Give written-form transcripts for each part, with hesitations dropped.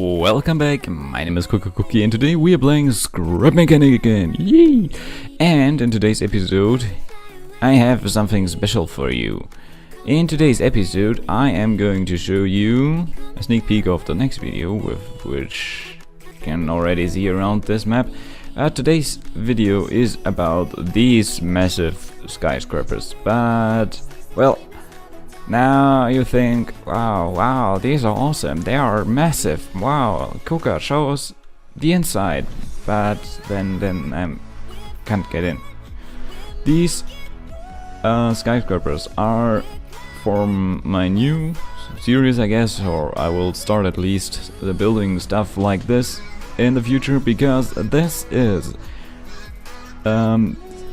Welcome back, my name is CocoaCoCi and today we are playing Scrap Mechanic again, yay! And in today's episode I have something special for you. In today's episode I am going to show you a sneak peek of the next video, with which you can already see around this map. Today's video is about these massive skyscrapers, but well, now you think, wow, these are awesome, they are massive, wow, Coca, show us the inside, but then I can't get in. These skyscrapers are from my new series, I guess, or I will start at least the building stuff like this in the future, because this is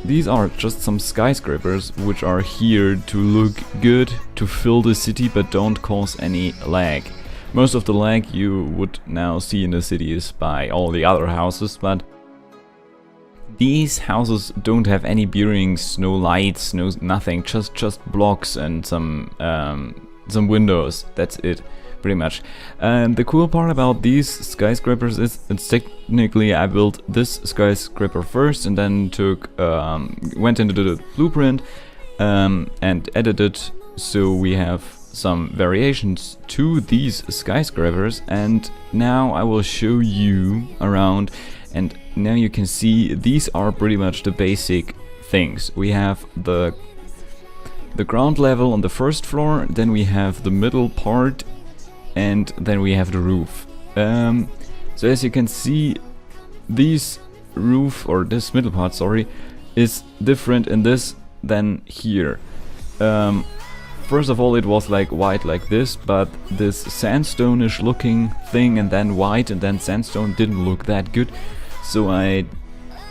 these are just some skyscrapers which are here to look good, to fill the city, but don't cause any lag. Most of the lag you would now see in the city is by all the other houses, but these houses don't have any bearings, no lights, no nothing, just blocks and some windows. That's it, pretty much. And the cool part about these skyscrapers is it's technically I built this skyscraper first and then went into the blueprint and edited, so we have some variations to these skyscrapers, and now I will show you around, and now you can see these are pretty much the basic things. We have the ground level on the first floor, then we have the middle part, and then we have the roof. So as you can see, this roof, or this middle part, sorry, is different in this than here. First of all, it was like white like this, but this sandstone-ish looking thing and then white and then sandstone didn't look that good. So I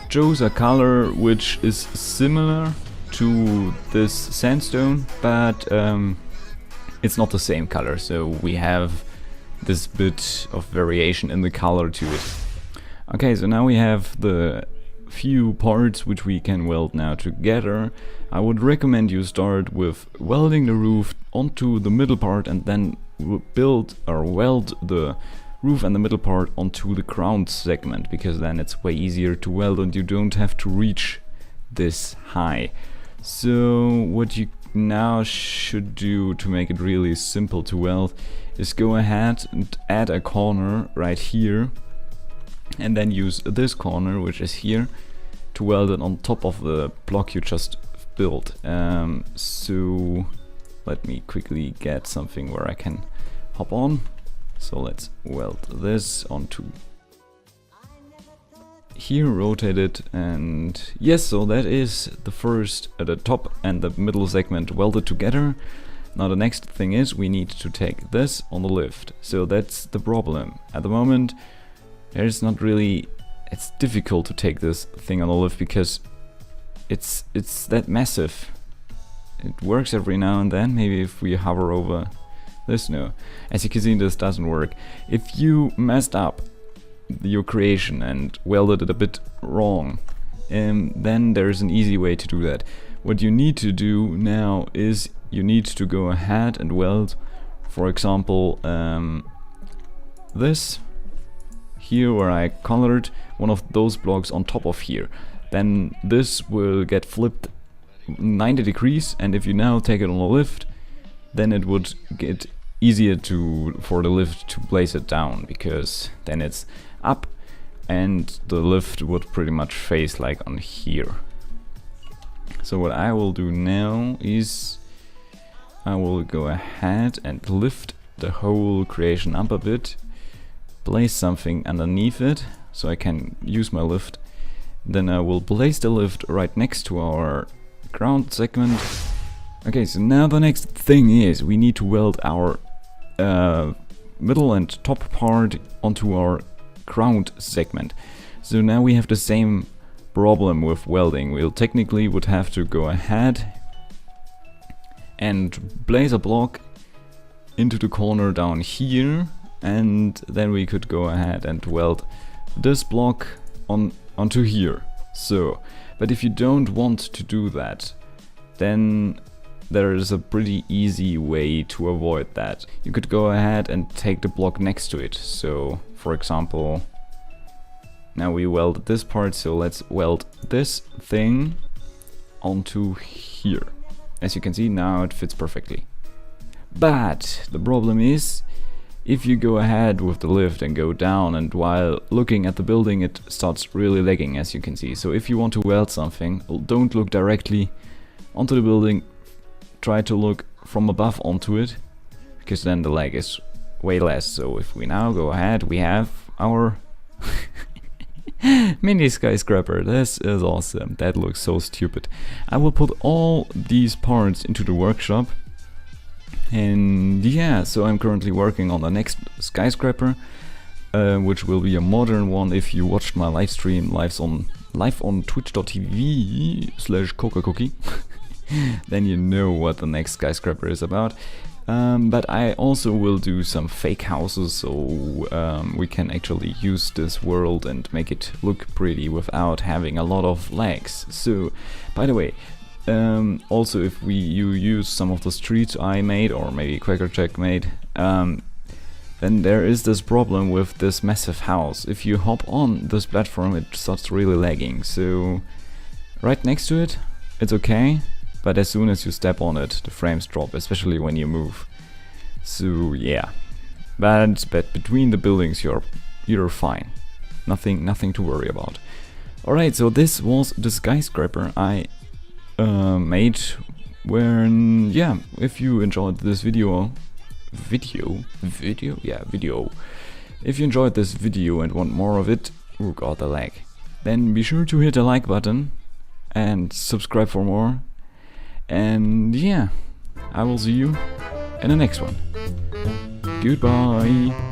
chose a color which is similar to this sandstone, but it's not the same color, so we have this bit of variation in the color to it. Okay, so now we have the few parts which we can weld now together. I would recommend you start with welding the roof onto the middle part and then build or weld the roof and the middle part onto the ground segment, because then it's way easier to weld and you don't have to reach this high. So what you now should do to make it really simple to weld is go ahead and add a corner right here, and then use this corner, which is here, to weld it on top of the block you just built. So let me quickly get something where I can hop on. So let's weld this onto here, rotate it, and yes, so that is the first, the top and the middle segment welded together. Now the next thing is we need to take this on the lift. So that's the problem. At the moment there's not really, it's difficult to take this thing on the lift because it's that massive. It works every now and then, maybe if we hover over this. No, as you can see, this doesn't work. If you messed up your creation and welded it a bit wrong, then there's an easy way to do that. What you need to do now is you need to go ahead and weld, for example, this here where I colored one of those blocks on top of here. Then this will get flipped 90 degrees, and if you now take it on a lift, then it would get easier for the lift to place it down, because then it's up and the lift would pretty much face like on here. So what I will do now is I will go ahead and lift the whole creation up a bit, place something underneath it so I can use my lift. Then I will place the lift right next to our ground segment. Okay, so now the next thing is we need to weld our middle and top part onto our ground segment. So now we have the same problem with welding. We'll technically would have to go ahead and place a block into the corner down here, and then we could go ahead and weld this block onto here. So, but if you don't want to do that, then there is a pretty easy way to avoid that. You could go ahead and take the block next to it. So, for example, now we welded this part, so let's weld this thing onto here. As you can see, now it fits perfectly. But the problem is, if you go ahead with the lift and go down, and while looking at the building it starts really lagging, as you can see. So if you want to weld something, don't look directly onto the building, try to look from above onto it, because then the lag is way less. So if we now go ahead, we have our mini skyscraper. This is awesome. That looks so stupid. I will put all these parts into the workshop. And yeah, so I'm currently working on the next skyscraper, which will be a modern one. If you watched my live stream live on twitch.tv/CocoaCoCi, then you know what the next skyscraper is about. But I also will do some fake houses, so we can actually use this world and make it look pretty without having a lot of lags. So, by the way, also if you use some of the streets I made, or maybe CocoaCoCi made, then there is this problem with this massive house. If you hop on this platform, it starts really lagging. So right next to it, it's okay, but as soon as you step on it, the frames drop, especially when you move. So yeah, but between the buildings you're fine. Nothing to worry about. Alright, so this was the skyscraper I made. When, yeah, if you enjoyed this video, if you enjoyed this video and want more of it, oh god, the lag, then be sure to hit the like button and subscribe for more. And yeah, I will see you in the next one. Goodbye.